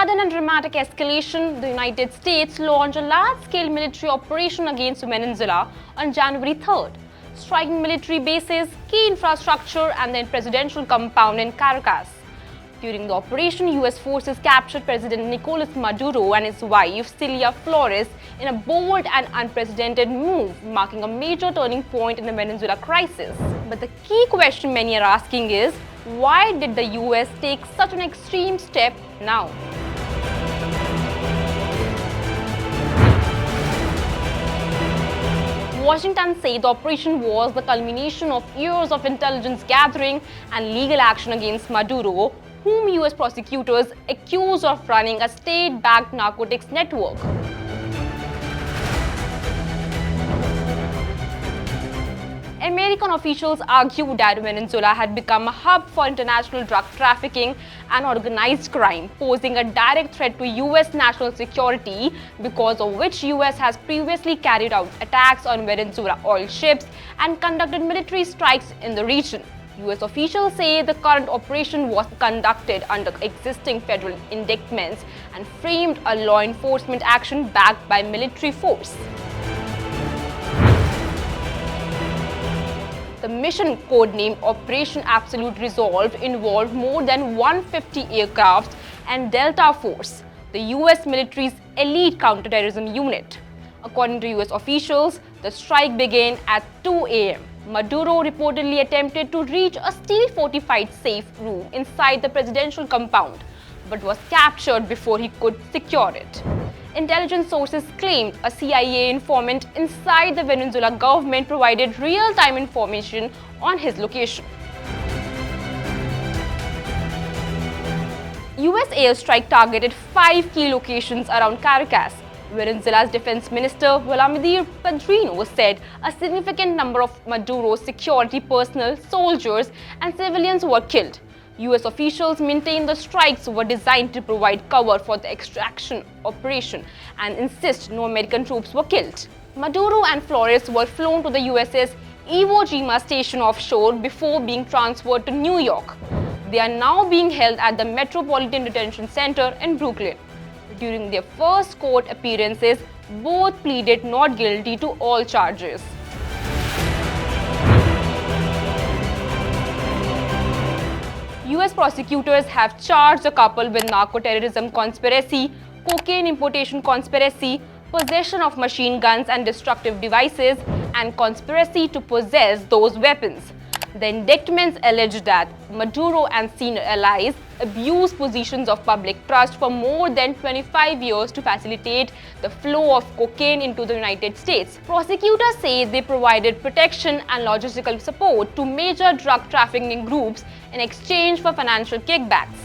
sudden and dramatic escalation, the United States launched a large-scale military operation against Venezuela on January 3rd, striking military bases, key infrastructure, and the presidential compound in Caracas. During the operation, U.S. forces captured President Nicolás Maduro and his wife, Cilia Flores, in a bold and unprecedented move, marking a major turning point in the Venezuela crisis. But the key question many are asking is, why did the U.S. take such an extreme step now? Washington said the operation was the culmination of years of intelligence gathering and legal action against Maduro, whom U.S. prosecutors accused of running a state-backed narcotics network. American officials argued that Venezuela had become a hub for international drug trafficking and organized crime, posing a direct threat to U.S. national security, because of which U.S. has previously carried out attacks on Venezuela oil ships and conducted military strikes in the region. U.S. officials say the current operation was conducted under existing federal indictments and framed a law enforcement action backed by military force. The mission, codenamed Operation Absolute Resolve, involved more than 150 aircraft and Delta Force, the U.S. military's elite counterterrorism unit. According to U.S. officials, the strike began at 2 a.m. Maduro reportedly attempted to reach a steel-fortified safe room inside the presidential compound, but was captured before he could secure it. Intelligence sources claimed a CIA informant inside the Venezuela government provided real-time information on his location. U.S. airstrike targeted 5 key locations around Caracas. Venezuela's defense minister Vladimir Padrino said a significant number of Maduro's security personnel, soldiers, and civilians were killed. U.S. officials maintained the strikes were designed to provide cover for the extraction operation and insist no American troops were killed. Maduro and Flores were flown to the USS Iwo Jima station offshore before being transferred to New York. They are now being held at the Metropolitan Detention Center in Brooklyn. During their first court appearances, both pleaded not guilty to all charges. U.S. prosecutors have charged the couple with narco-terrorism conspiracy, cocaine importation conspiracy, possession of machine guns and destructive devices, and conspiracy to possess those weapons. The indictments allege that Maduro and senior allies abused positions of public trust for more than 25 years to facilitate the flow of cocaine into the United States. Prosecutors say they provided protection and logistical support to major drug trafficking groups in exchange for financial kickbacks.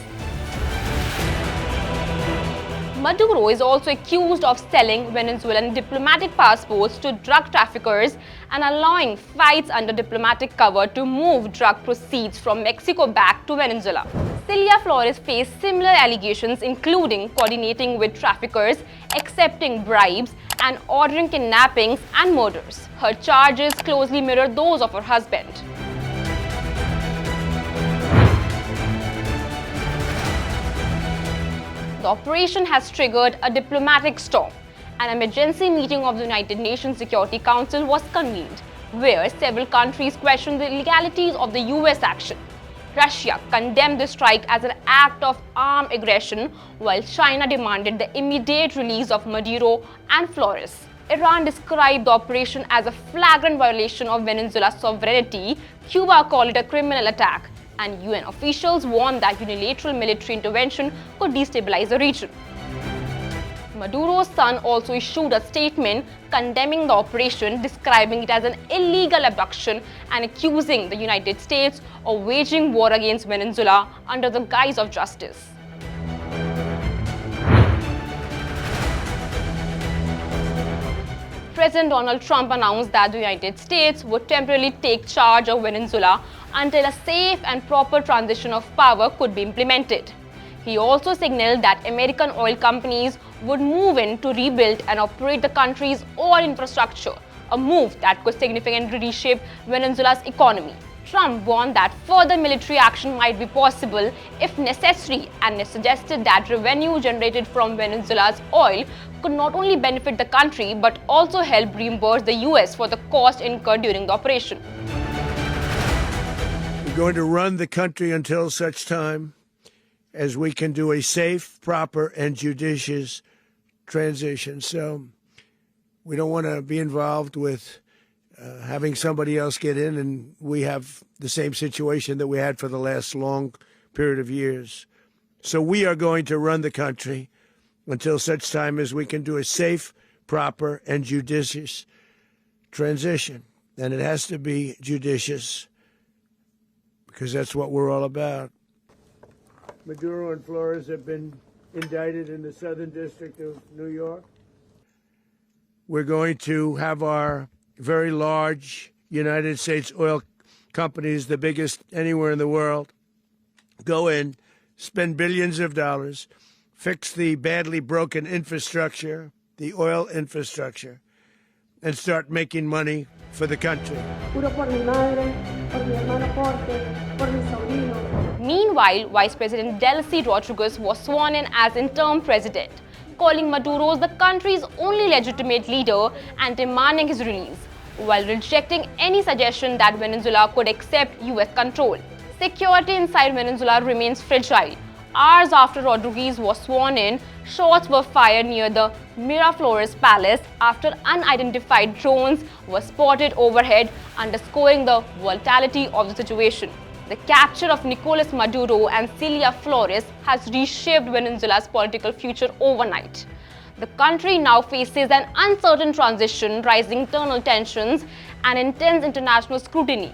Maduro is also accused of selling Venezuelan diplomatic passports to drug traffickers and allowing flights under diplomatic cover to move drug proceeds from Mexico back to Venezuela. Cilia Flores faced similar allegations, including coordinating with traffickers, accepting bribes, and ordering kidnappings and murders. Her charges closely mirror those of her husband. The operation has triggered a diplomatic storm. An emergency meeting of the United Nations Security Council was convened, where several countries questioned the legalities of the U.S. action. Russia condemned the strike as an act of armed aggression, while China demanded the immediate release of Maduro and Flores. Iran described the operation as a flagrant violation of Venezuela's sovereignty. Cuba called it a criminal attack, and UN officials warned that unilateral military intervention could destabilize the region. Maduro's son also issued a statement condemning the operation, describing it as an illegal abduction and accusing the United States of waging war against Venezuela under the guise of justice. President Donald Trump announced that the United States would temporarily take charge of Venezuela until a safe and proper transition of power could be implemented. He also signaled that American oil companies would move in to rebuild and operate the country's oil infrastructure, a move that could significantly reshape Venezuela's economy. Trump warned that further military action might be possible if necessary, and suggested that revenue generated from Venezuela's oil could not only benefit the country but also help reimburse the US for the cost incurred during the operation. We're going to run the country until such time as we can do a safe, proper, and judicious transition. So we don't want to be involved with having somebody else get in, and we have the same situation that we had for the last long period of years. So we are going to run the country until such time as we can do a safe, proper, and judicious transition. And it has to be judicious because that's what we're all about. Maduro and Flores have been indicted in the Southern District of New York. We're going to have our very large United States oil companies, the biggest anywhere in the world, go in, spend billions of dollars, fix the badly broken infrastructure, the oil infrastructure, and start making money for the country. Meanwhile, Vice President Delcy Rodríguez was sworn in as interim president, calling Maduro the country's only legitimate leader and demanding his release, while rejecting any suggestion that Venezuela could accept US control. Security inside Venezuela remains fragile. Hours after Rodríguez was sworn in, shots were fired near the Miraflores Palace after unidentified drones were spotted overhead, underscoring the volatility of the situation. The capture of Nicolás Maduro and Cilia Flores has reshaped Venezuela's political future overnight. The country now faces an uncertain transition, rising internal tensions, and intense international scrutiny.